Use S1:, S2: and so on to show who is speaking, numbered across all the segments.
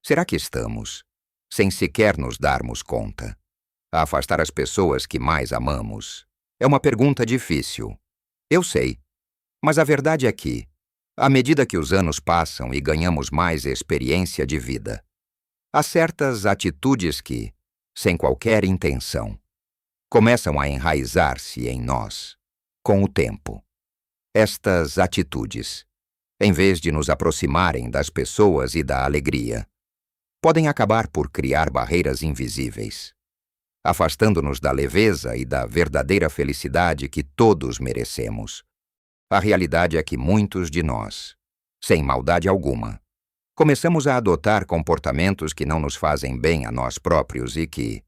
S1: Será que estamos, sem sequer nos darmos conta, a afastar as pessoas que mais amamos? É uma pergunta difícil. Eu sei, mas a verdade é que, à medida que os anos passam e ganhamos mais experiência de vida, há certas atitudes que, sem qualquer intenção, começam a enraizar-se em nós, com o tempo. Estas atitudes, em vez de nos aproximarem das pessoas e da alegria, podem acabar por criar barreiras invisíveis, afastando-nos da leveza e da verdadeira felicidade que todos merecemos. A realidade é que muitos de nós, sem maldade alguma, começamos a adotar comportamentos que não nos fazem bem a nós próprios e que,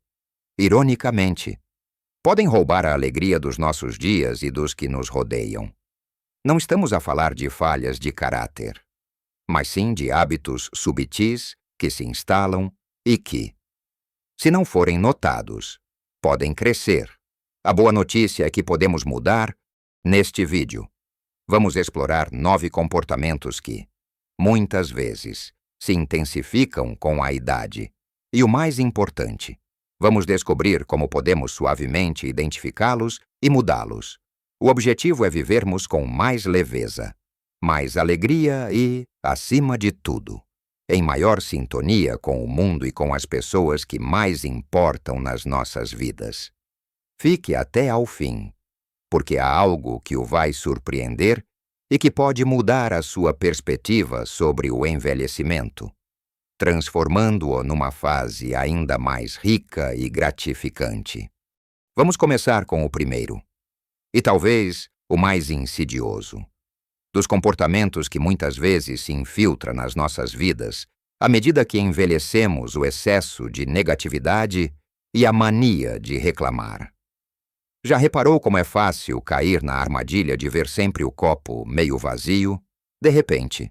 S1: ironicamente, podem roubar a alegria dos nossos dias e dos que nos rodeiam. Não estamos a falar de falhas de caráter, mas sim de hábitos subtis que se instalam e que, se não forem notados, podem crescer. A boa notícia é que podemos mudar. Neste vídeo, vamos explorar 9 comportamentos que, muitas vezes, se intensificam com a idade. E o mais importante, vamos descobrir como podemos suavemente identificá-los e mudá-los. O objetivo é vivermos com mais leveza, mais alegria e, acima de tudo, em maior sintonia com o mundo e com as pessoas que mais importam nas nossas vidas. Fique até ao fim, porque há algo que o vai surpreender e que pode mudar a sua perspectiva sobre o envelhecimento, transformando-o numa fase ainda mais rica e gratificante. Vamos começar com o primeiro, e talvez o mais insidioso, dos comportamentos que muitas vezes se infiltra nas nossas vidas à medida que envelhecemos: o excesso de negatividade e a mania de reclamar. Já reparou como é fácil cair na armadilha de ver sempre o copo meio vazio? De repente,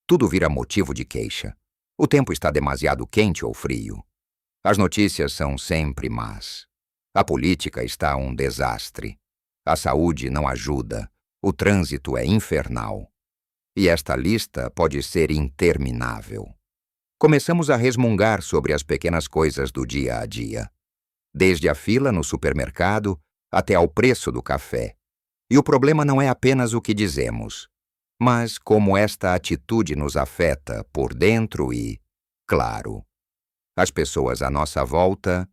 S1: tudo vira motivo de queixa. O tempo está demasiado quente ou frio. As notícias são sempre más. A política está um desastre. A saúde não ajuda. O trânsito é infernal. E esta lista pode ser interminável. Começamos a resmungar sobre as pequenas coisas do dia a dia, desde a fila no supermercado até ao preço do café. E o problema não é apenas o que dizemos, mas como esta atitude nos afeta por dentro e, claro, as pessoas à nossa volta.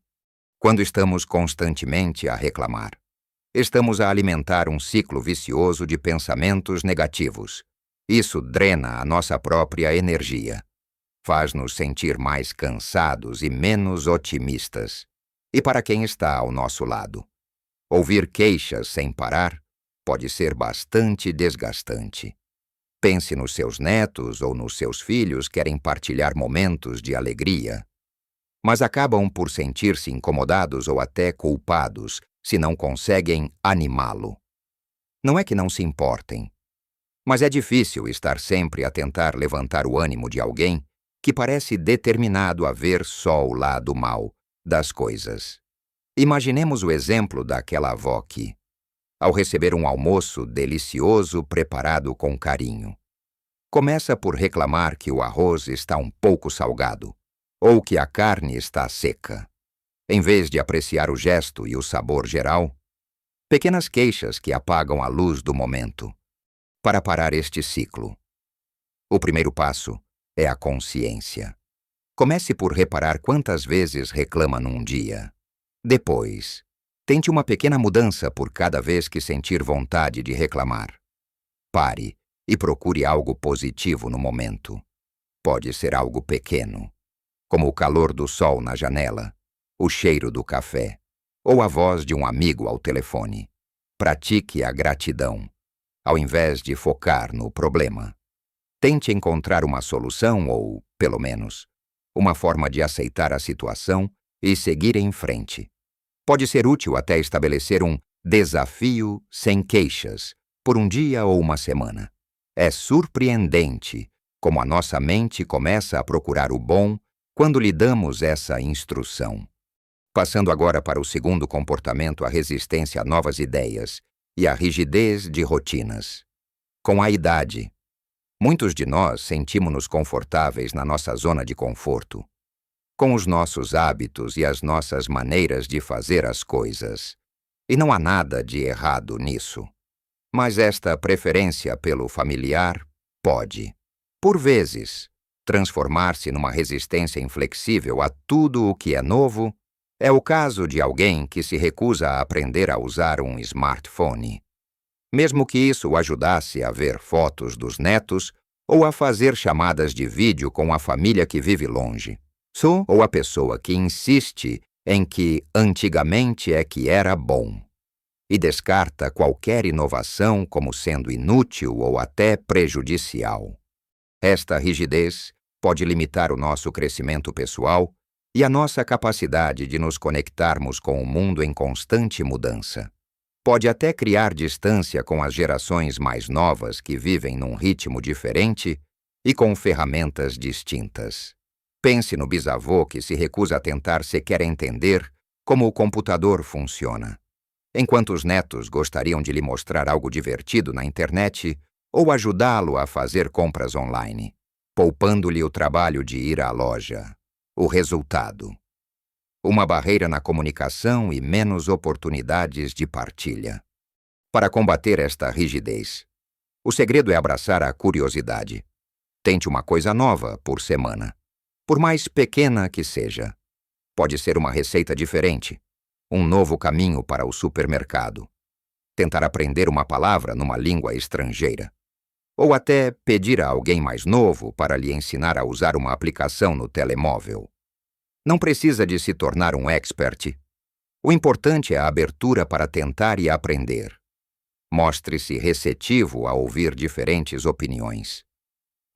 S1: Quando estamos constantemente a reclamar, estamos a alimentar um ciclo vicioso de pensamentos negativos. Isso drena a nossa própria energia, faz-nos sentir mais cansados e menos otimistas. E para quem está ao nosso lado, ouvir queixas sem parar pode ser bastante desgastante. Pense nos seus netos ou nos seus filhos que querem partilhar momentos de alegria, mas acabam por sentir-se incomodados ou até culpados se não conseguem animá-lo. Não é que não se importem, mas é difícil estar sempre a tentar levantar o ânimo de alguém que parece determinado a ver só o lado mau das coisas. Imaginemos o exemplo daquela avó que, ao receber um almoço delicioso preparado com carinho, começa por reclamar que o arroz está um pouco salgado ou que a carne está seca. Em vez de apreciar o gesto e o sabor geral, pequenas queixas que apagam a luz do momento. Para parar este ciclo, o primeiro passo é a consciência. Comece por reparar quantas vezes reclama num dia. Depois, tente uma pequena mudança por cada vez que sentir vontade de reclamar. Pare e procure algo positivo no momento. Pode ser algo pequeno, como o calor do sol na janela, o cheiro do café, ou a voz de um amigo ao telefone. Pratique a gratidão, ao invés de focar no problema. Tente encontrar uma solução ou, pelo menos, uma forma de aceitar a situação e seguir em frente. Pode ser útil até estabelecer um desafio sem queixas, por um dia ou uma semana. É surpreendente como a nossa mente começa a procurar o bom quando lhe damos essa instrução. Passando agora para o segundo comportamento: a resistência a novas ideias e a rigidez de rotinas. Com a idade, Muitos de nós sentimos-nos confortáveis na nossa zona de conforto, com os nossos hábitos e as nossas maneiras de fazer as coisas. E não há nada de errado nisso. Mas esta preferência pelo familiar pode, por vezes, transformar-se numa resistência inflexível a tudo o que é novo. É o caso de alguém que se recusa a aprender a usar um smartphone. Mesmo que isso o ajudasse a ver fotos dos netos ou a fazer chamadas de vídeo com a família que vive longe. Ou a pessoa que insiste em que antigamente é que era bom e descarta qualquer inovação como sendo inútil ou até prejudicial. Esta rigidez pode limitar o nosso crescimento pessoal e a nossa capacidade de nos conectarmos com o mundo em constante mudança. Pode até criar distância com as gerações mais novas que vivem num ritmo diferente e com ferramentas distintas. Pense no bisavô que se recusa a tentar sequer entender como o computador funciona, enquanto os netos gostariam de lhe mostrar algo divertido na internet ou ajudá-lo a fazer compras online, poupando-lhe o trabalho de ir à loja. O resultado: uma barreira na comunicação e menos oportunidades de partilha. Para combater esta rigidez, o segredo é abraçar a curiosidade. Tente uma coisa nova por semana, por mais pequena que seja. Pode ser uma receita diferente, um novo caminho para o supermercado, tentar aprender uma palavra numa língua estrangeira, ou até pedir a alguém mais novo para lhe ensinar a usar uma aplicação no telemóvel. Não precisa de se tornar um expert. O importante é a abertura para tentar e aprender. Mostre-se receptivo a ouvir diferentes opiniões,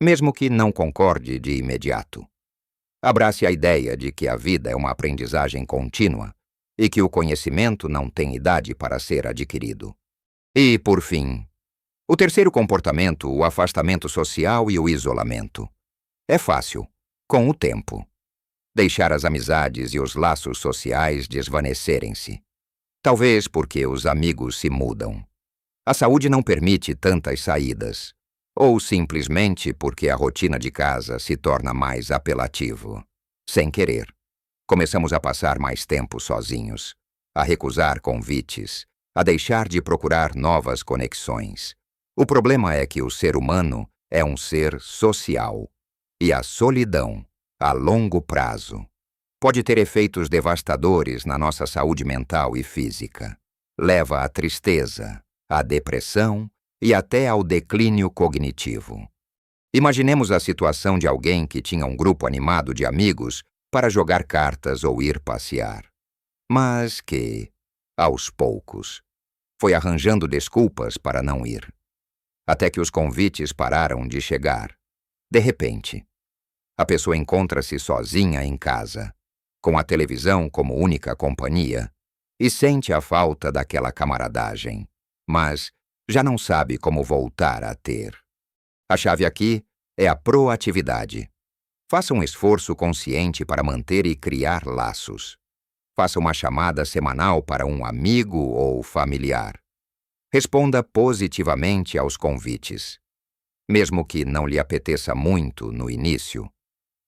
S1: mesmo que não concorde de imediato. Abrace a ideia de que a vida é uma aprendizagem contínua e que o conhecimento não tem idade para ser adquirido. E, por fim, o terceiro comportamento, o afastamento social e o isolamento. É fácil, com o tempo, deixar as amizades e os laços sociais desvanecerem-se. Talvez porque os amigos se mudam. A saúde não permite tantas saídas, ou simplesmente porque a rotina de casa se torna mais apelativo. Sem querer, começamos a passar mais tempo sozinhos, a recusar convites, a deixar de procurar novas conexões. O problema é que o ser humano é um ser social, e a solidão, a longo prazo, pode ter efeitos devastadores na nossa saúde mental e física. Leva à tristeza, à depressão e até ao declínio cognitivo. Imaginemos a situação de alguém que tinha um grupo animado de amigos para jogar cartas ou ir passear, mas que, aos poucos, foi arranjando desculpas para não ir, até que os convites pararam de chegar. De repente, a pessoa encontra-se sozinha em casa, com a televisão como única companhia, e sente a falta daquela camaradagem, mas já não sabe como voltar a ter. A chave aqui é a proatividade. Faça um esforço consciente para manter e criar laços. Faça uma chamada semanal para um amigo ou familiar. Responda positivamente aos convites. Mesmo que não lhe apeteça muito no início,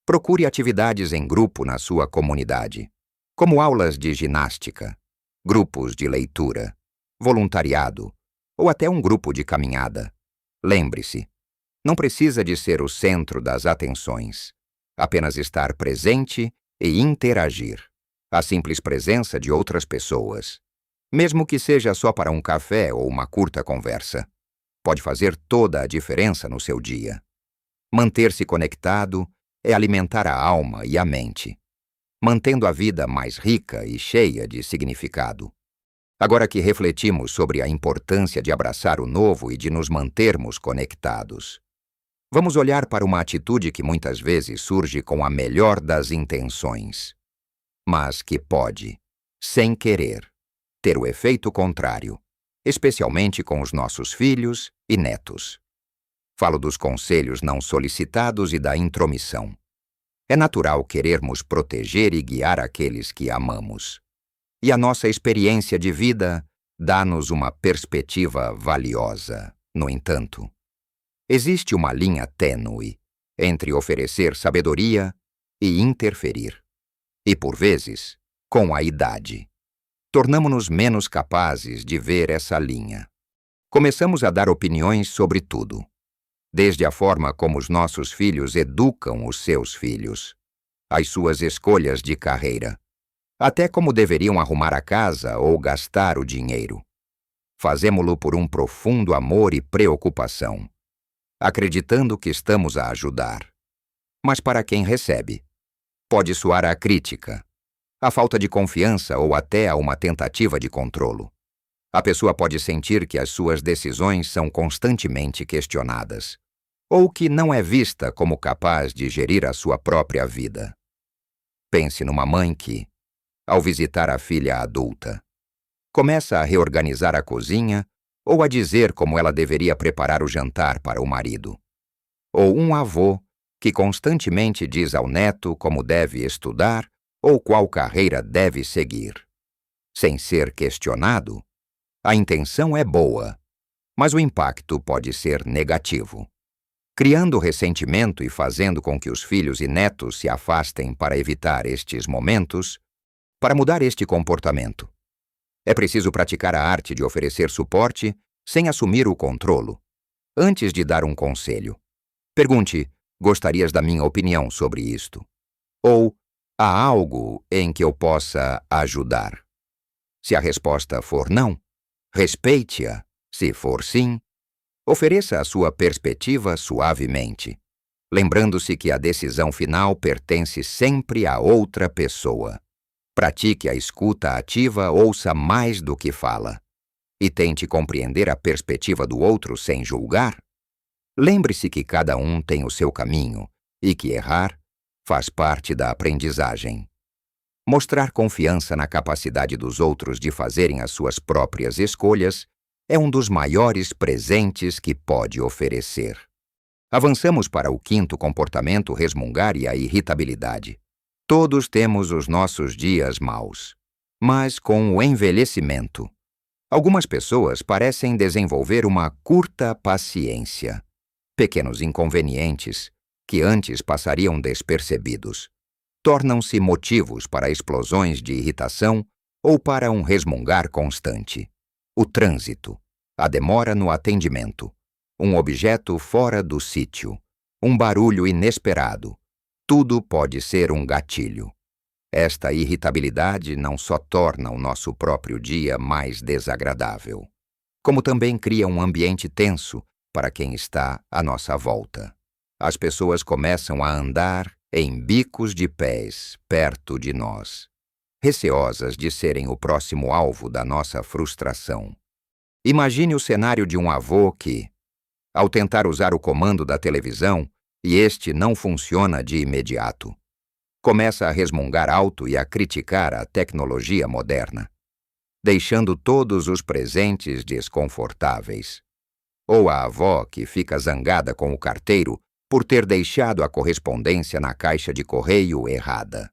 S1: procure atividades em grupo na sua comunidade, como aulas de ginástica, grupos de leitura, voluntariado ou até um grupo de caminhada. Lembre-se, não precisa de ser o centro das atenções, apenas estar presente e interagir. A simples presença de outras pessoas, mesmo que seja só para um café ou uma curta conversa, pode fazer toda a diferença no seu dia. Manter-se conectado é alimentar a alma e a mente, mantendo a vida mais rica e cheia de significado. Agora que refletimos sobre a importância de abraçar o novo e de nos mantermos conectados, vamos olhar para uma atitude que muitas vezes surge com a melhor das intenções, mas que pode, sem querer, ter o efeito contrário, especialmente com os nossos filhos e netos. Falo dos conselhos não solicitados e da intromissão. É natural querermos proteger e guiar aqueles que amamos. E a nossa experiência de vida dá-nos uma perspectiva valiosa. No entanto, Existe uma linha tênue entre oferecer sabedoria e interferir. E, por vezes, com a idade, tornamo-nos menos capazes de ver essa linha. Começamos a dar opiniões sobre tudo, desde a forma como os nossos filhos educam os seus filhos, as suas escolhas de carreira, até como deveriam arrumar a casa ou gastar o dinheiro. Fazemo-lo por um profundo amor e preocupação, acreditando que estamos a ajudar. Mas para quem recebe, pode soar a crítica, a falta de confiança ou até a uma tentativa de controlo. A pessoa pode sentir que as suas decisões são constantemente questionadas, ou que não é vista como capaz de gerir a sua própria vida. Pense numa mãe que, ao visitar a filha adulta, começa a reorganizar a cozinha ou a dizer como ela deveria preparar o jantar para o marido. Ou um avô que constantemente diz ao neto como deve estudar ou qual carreira deve seguir. Sem ser questionado, a intenção é boa, mas o impacto pode ser negativo, criando ressentimento e fazendo com que os filhos e netos se afastem para evitar estes momentos. Para mudar este comportamento, é preciso praticar a arte de oferecer suporte sem assumir o controlo. Antes de dar um conselho, pergunte: gostarias da minha opinião sobre isto? Ou, há algo em que eu possa ajudar? Se a resposta for não, respeite-a. Se for sim, ofereça a sua perspectiva suavemente, lembrando-se que a decisão final pertence sempre a outra pessoa. Pratique a escuta ativa, ouça mais do que fala, e tente compreender a perspectiva do outro sem julgar. Lembre-se que cada um tem o seu caminho e que errar faz parte da aprendizagem. Mostrar confiança na capacidade dos outros de fazerem as suas próprias escolhas é um dos maiores presentes que pode oferecer. Avançamos para o quinto comportamento: resmungar e a irritabilidade. Todos temos os nossos dias maus, mas com o envelhecimento, algumas pessoas parecem desenvolver uma curta paciência. Pequenos inconvenientes, que antes passariam despercebidos, tornam-se motivos para explosões de irritação ou para um resmungar constante. O trânsito, a demora no atendimento, um objeto fora do sítio, um barulho inesperado, tudo pode ser um gatilho. Esta irritabilidade não só torna o nosso próprio dia mais desagradável, como também cria um ambiente tenso para quem está à nossa volta. As pessoas começam a andar em bicos de pés perto de nós, receosas de serem o próximo alvo da nossa frustração. Imagine o cenário de um avô que, ao tentar usar o comando da televisão, e este não funciona de imediato, começa a resmungar alto e a criticar a tecnologia moderna, deixando todos os presentes desconfortáveis. Ou a avó que fica zangada com o carteiro por ter deixado a correspondência na caixa de correio errada,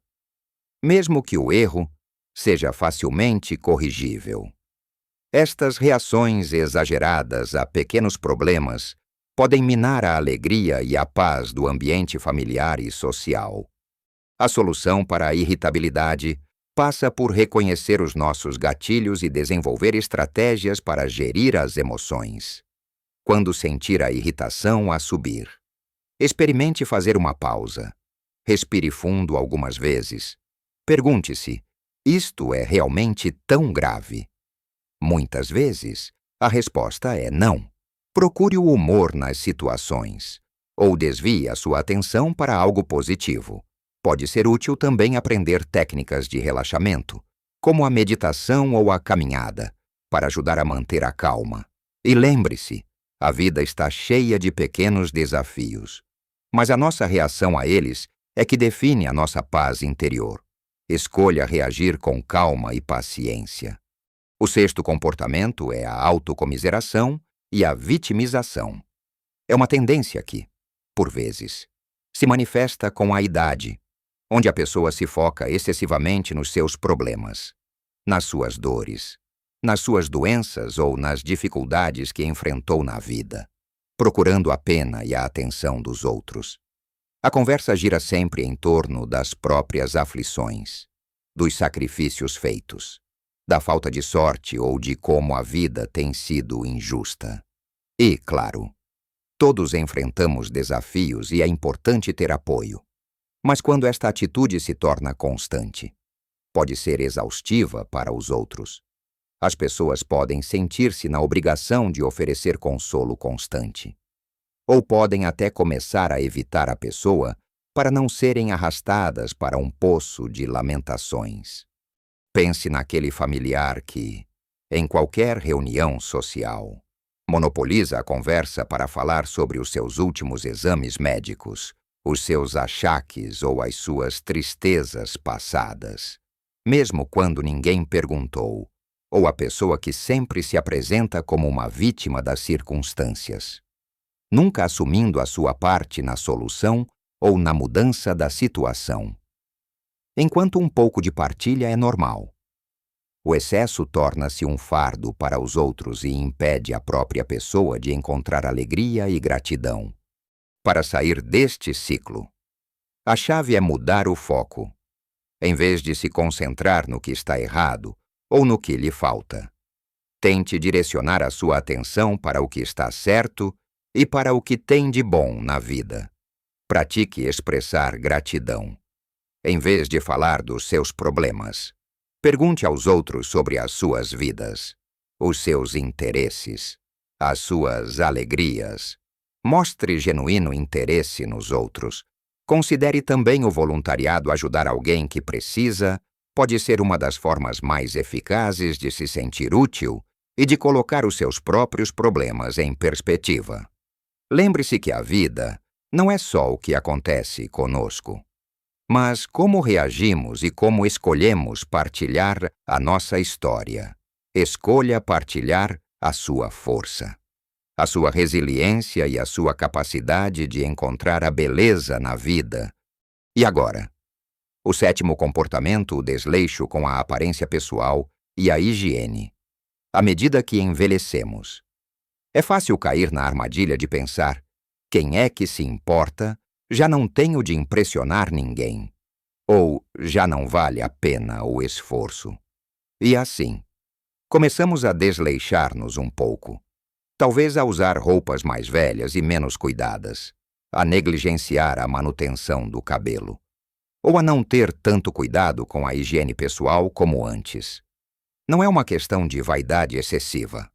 S1: mesmo que o erro seja facilmente corrigível. Estas reações exageradas a pequenos problemas podem minar a alegria e a paz do ambiente familiar e social. A solução para a irritabilidade passa por reconhecer os nossos gatilhos e desenvolver estratégias para gerir as emoções. Quando sentir a irritação a subir, experimente fazer uma pausa. Respire fundo algumas vezes. Pergunte-se: isto é realmente tão grave? Muitas vezes, a resposta é não. Procure o humor nas situações, ou desvie a sua atenção para algo positivo. Pode ser útil também aprender técnicas de relaxamento, como a meditação ou a caminhada, para ajudar a manter a calma. E lembre-se, a vida está cheia de pequenos desafios, mas a nossa reação a eles é que define a nossa paz interior. Escolha reagir com calma e paciência. O sexto comportamento é a autocomiseração e a vitimização. É uma tendência que, por vezes, se manifesta com a idade, onde a pessoa se foca excessivamente nos seus problemas, nas suas dores, nas suas doenças ou nas dificuldades que enfrentou na vida. procurando a pena e a atenção dos outros. A conversa gira sempre em torno das próprias aflições, dos sacrifícios feitos, da falta de sorte ou de como a vida tem sido injusta. E, claro, todos enfrentamos desafios e é importante ter apoio. Mas quando esta atitude se torna constante, pode ser exaustiva para os outros. As pessoas podem sentir-se na obrigação de oferecer consolo constante. Ou podem até começar a evitar a pessoa para não serem arrastadas para um poço de lamentações. Pense naquele familiar que, em qualquer reunião social, monopoliza a conversa para falar sobre os seus últimos exames médicos, os seus achaques ou as suas tristezas passadas, mesmo quando ninguém perguntou, ou a pessoa que sempre se apresenta como uma vítima das circunstâncias, nunca assumindo a sua parte na solução ou na mudança da situação. Enquanto um pouco de partilha é normal, o excesso torna-se um fardo para os outros e impede a própria pessoa de encontrar alegria e gratidão. Para sair deste ciclo, a chave é mudar o foco. Em vez de se concentrar no que está errado ou no que lhe falta, tente direcionar a sua atenção para o que está certo e para o que tem de bom na vida. Pratique expressar gratidão. Em vez de falar dos seus problemas, pergunte aos outros sobre as suas vidas, os seus interesses, as suas alegrias. Mostre genuíno interesse nos outros. Considere também o voluntariado ajudar alguém que precisa, pode ser uma das formas mais eficazes de se sentir útil e de colocar os seus próprios problemas em perspectiva. Lembre-se que a vida não é só o que acontece conosco, mas como reagimos e como escolhemos partilhar a nossa história. Escolha partilhar a sua força, a sua resiliência e a sua capacidade de encontrar a beleza na vida. E agora, o 7º comportamento, o desleixo com a aparência pessoal e a higiene. À medida que envelhecemos, é fácil cair na armadilha de pensar: quem é que se importa? Já não tenho de impressionar ninguém. Ou já não vale a pena o esforço. E assim, começamos a desleixar-nos um pouco. Talvez a usar roupas mais velhas e menos cuidadas, a negligenciar a manutenção do cabelo, ou a não ter tanto cuidado com a higiene pessoal como antes. Não é uma questão de vaidade excessiva,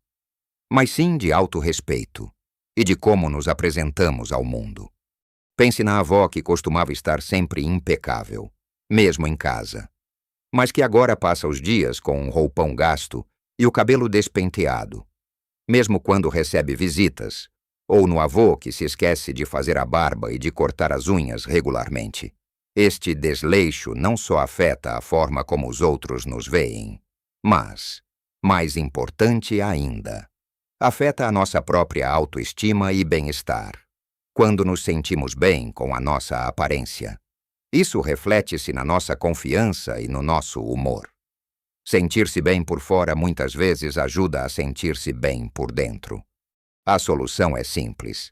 S1: mas sim de autorrespeito e de como nos apresentamos ao mundo. Pense na avó que costumava estar sempre impecável, mesmo em casa, mas que agora passa os dias com um roupão gasto e o cabelo despenteado, mesmo quando recebe visitas, ou no avô que se esquece de fazer a barba e de cortar as unhas regularmente. Este desleixo não só afeta a forma como os outros nos veem, mas, mais importante ainda, afeta a nossa própria autoestima e bem-estar. Quando nos sentimos bem com a nossa aparência, isso reflete-se na nossa confiança e no nosso humor. Sentir-se bem por fora muitas vezes ajuda a sentir-se bem por dentro. A solução é simples,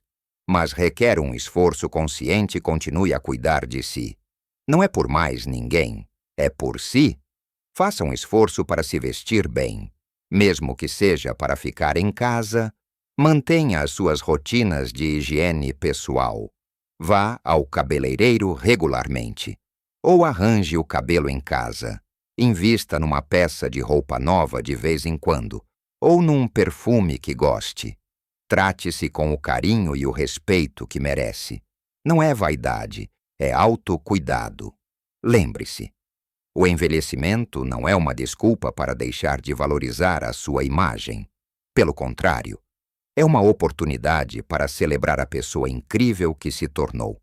S1: mas requer um esforço consciente e continue a cuidar de si. Não é por mais ninguém, é por si. Faça um esforço para se vestir bem, mesmo que seja para ficar em casa. Mantenha as suas rotinas de higiene pessoal. Vá ao cabeleireiro regularmente. Ou arranje o cabelo em casa. Invista numa peça de roupa nova de vez em quando. Ou num perfume que goste. Trate-se com o carinho e o respeito que merece. Não é vaidade, é autocuidado. Lembre-se, o envelhecimento não é uma desculpa para deixar de valorizar a sua imagem. Pelo contrário, é uma oportunidade para celebrar a pessoa incrível que se tornou,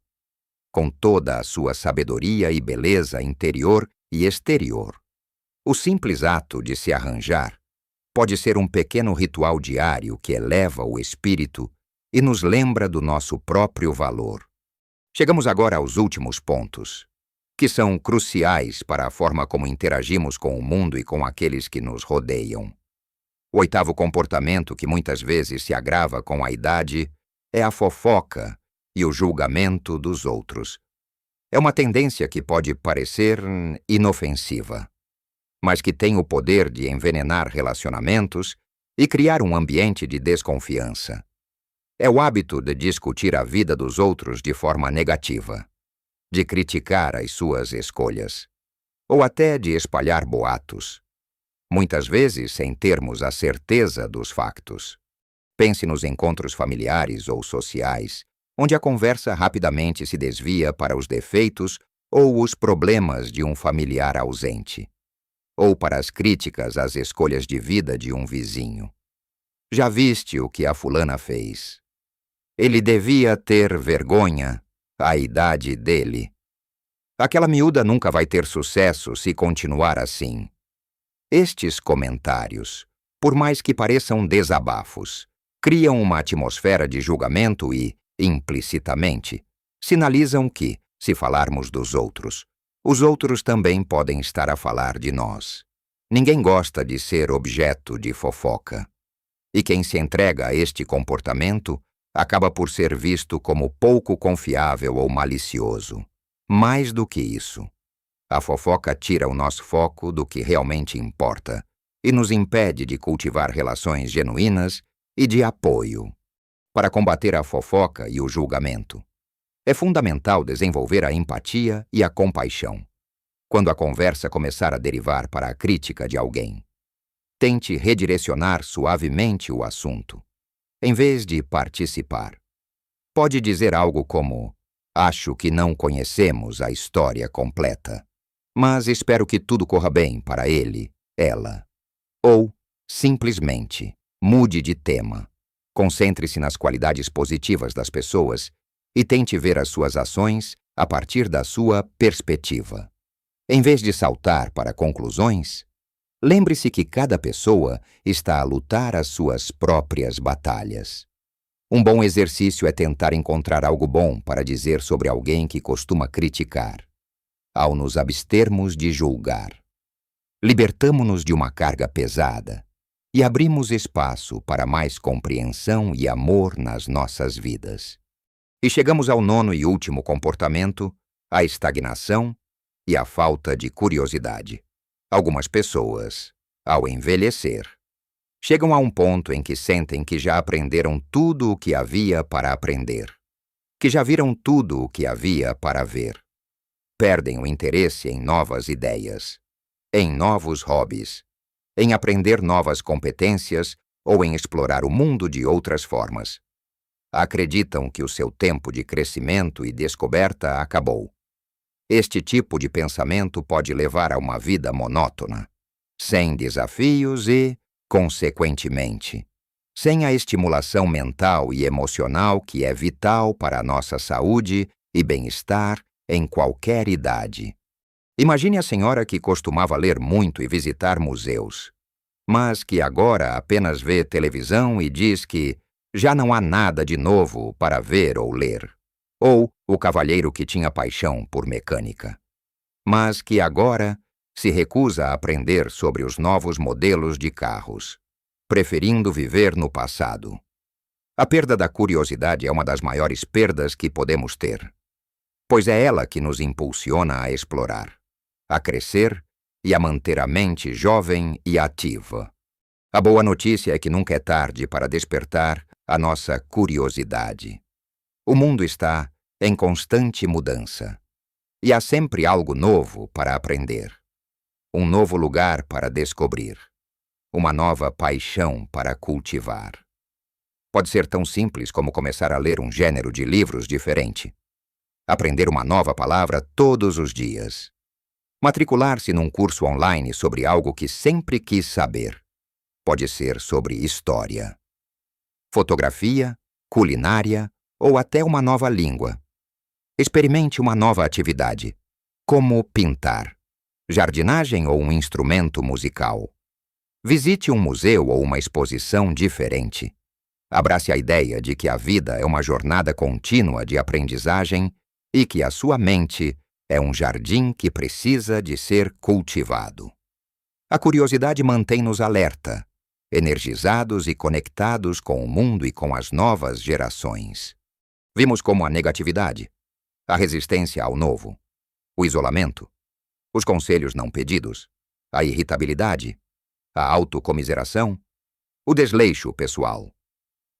S1: com toda a sua sabedoria e beleza interior e exterior. O simples ato de se arranjar pode ser um pequeno ritual diário que eleva o espírito e nos lembra do nosso próprio valor. Chegamos agora aos últimos pontos, que são cruciais para a forma como interagimos com o mundo e com aqueles que nos rodeiam. O 8º comportamento, que muitas vezes se agrava com a idade, é a fofoca e o julgamento dos outros. É uma tendência que pode parecer inofensiva, mas que tem o poder de envenenar relacionamentos e criar um ambiente de desconfiança. É o hábito de discutir a vida dos outros de forma negativa, de criticar as suas escolhas, ou até de espalhar boatos, muitas vezes sem termos a certeza dos factos. Pense nos encontros familiares ou sociais, onde a conversa rapidamente se desvia para os defeitos ou os problemas de um familiar ausente, ou para as críticas às escolhas de vida de um vizinho. Já viste o que a fulana fez? Ele devia ter vergonha, à idade dele. Aquela miúda nunca vai ter sucesso se continuar assim. Estes comentários, por mais que pareçam desabafos, criam uma atmosfera de julgamento e, implicitamente, sinalizam que, se falarmos dos outros, os outros também podem estar a falar de nós. Ninguém gosta de ser objeto de fofoca. E quem se entrega a este comportamento acaba por ser visto como pouco confiável ou malicioso. Mais do que isso, a fofoca tira o nosso foco do que realmente importa e nos impede de cultivar relações genuínas e de apoio. Para combater a fofoca e o julgamento, é fundamental desenvolver a empatia e a compaixão. Quando a conversa começar a derivar para a crítica de alguém, tente redirecionar suavemente o assunto, em vez de participar. Pode dizer algo como: acho que não conhecemos a história completa, mas espero que tudo corra bem para ele, ela. Ou, simplesmente, mude de tema. Concentre-se nas qualidades positivas das pessoas e tente ver as suas ações a partir da sua perspectiva. Em vez de saltar para conclusões, lembre-se que cada pessoa está a lutar as suas próprias batalhas. Um bom exercício é tentar encontrar algo bom para dizer sobre alguém que costuma criticar, ao nos abstermos de julgar. Libertamo-nos de uma carga pesada e abrimos espaço para mais compreensão e amor nas nossas vidas. E chegamos ao nono e último comportamento, a estagnação e a falta de curiosidade. Algumas pessoas, ao envelhecer, chegam a um ponto em que sentem que já aprenderam tudo o que havia para aprender, que já viram tudo o que havia para ver. Perdem o interesse em novas ideias, em novos hobbies, em aprender novas competências ou em explorar o mundo de outras formas. Acreditam que o seu tempo de crescimento e descoberta acabou. Este tipo de pensamento pode levar a uma vida monótona, sem desafios e, consequentemente, sem a estimulação mental e emocional que é vital para a nossa saúde e bem-estar em qualquer idade. Imagine a senhora que costumava ler muito e visitar museus, mas que agora apenas vê televisão e diz que já não há nada de novo para ver ou ler. Ou o cavalheiro que tinha paixão por mecânica, mas que agora se recusa a aprender sobre os novos modelos de carros, preferindo viver no passado. A perda da curiosidade é uma das maiores perdas que podemos ter, pois é ela que nos impulsiona a explorar, a crescer e a manter a mente jovem e ativa. A boa notícia é que nunca é tarde para despertar a nossa curiosidade. O mundo está em constante mudança, e há sempre algo novo para aprender, um novo lugar para descobrir, uma nova paixão para cultivar. Pode ser tão simples como começar a ler um gênero de livros diferente, aprender uma nova palavra todos os dias, matricular-se num curso online sobre algo que sempre quis saber. Pode ser sobre história, fotografia, culinária ou até uma nova língua. Experimente uma nova atividade, como pintar, jardinagem ou um instrumento musical. Visite um museu ou uma exposição diferente. Abrace a ideia de que a vida é uma jornada contínua de aprendizagem e que a sua mente é um jardim que precisa de ser cultivado. A curiosidade mantém-nos alerta, energizados e conectados com o mundo e com as novas gerações. Vimos como a negatividade, a resistência ao novo, o isolamento, os conselhos não pedidos, a irritabilidade, a autocomiseração, o desleixo pessoal,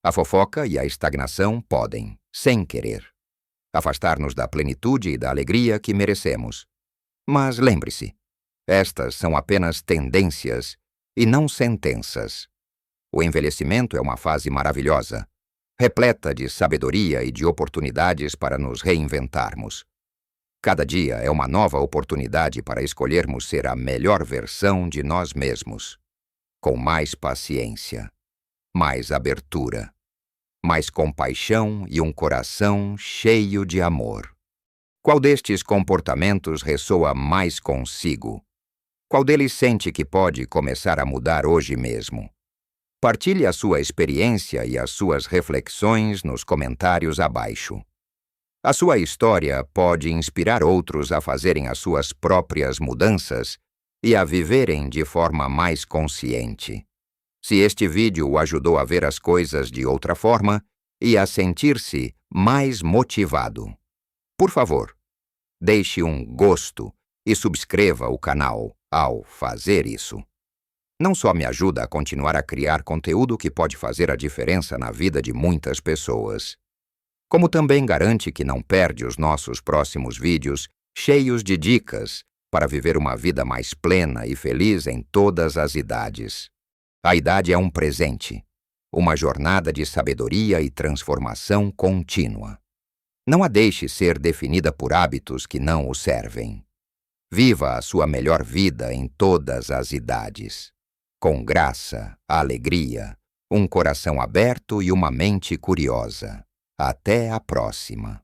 S1: a fofoca e a estagnação podem, sem querer, afastar-nos da plenitude e da alegria que merecemos. Mas lembre-se, estas são apenas tendências e não sentenças. O envelhecimento é uma fase maravilhosa, repleta de sabedoria e de oportunidades para nos reinventarmos. Cada dia é uma nova oportunidade para escolhermos ser a melhor versão de nós mesmos, com mais paciência, mais abertura, mais compaixão e um coração cheio de amor. Qual destes comportamentos ressoa mais consigo? Qual deles sente que pode começar a mudar hoje mesmo? Partilhe a sua experiência e as suas reflexões nos comentários abaixo. A sua história pode inspirar outros a fazerem as suas próprias mudanças e a viverem de forma mais consciente. Se este vídeo o ajudou a ver as coisas de outra forma e a sentir-se mais motivado, por favor, deixe um gosto e subscreva o canal ao fazer isso. Não só me ajuda a continuar a criar conteúdo que pode fazer a diferença na vida de muitas pessoas, como também garante que não perde os nossos próximos vídeos cheios de dicas para viver uma vida mais plena e feliz em todas as idades. A idade é um presente, uma jornada de sabedoria e transformação contínua. Não a deixe ser definida por hábitos que não o servem. Viva a sua melhor vida em todas as idades, com graça, alegria, um coração aberto e uma mente curiosa. Até a próxima!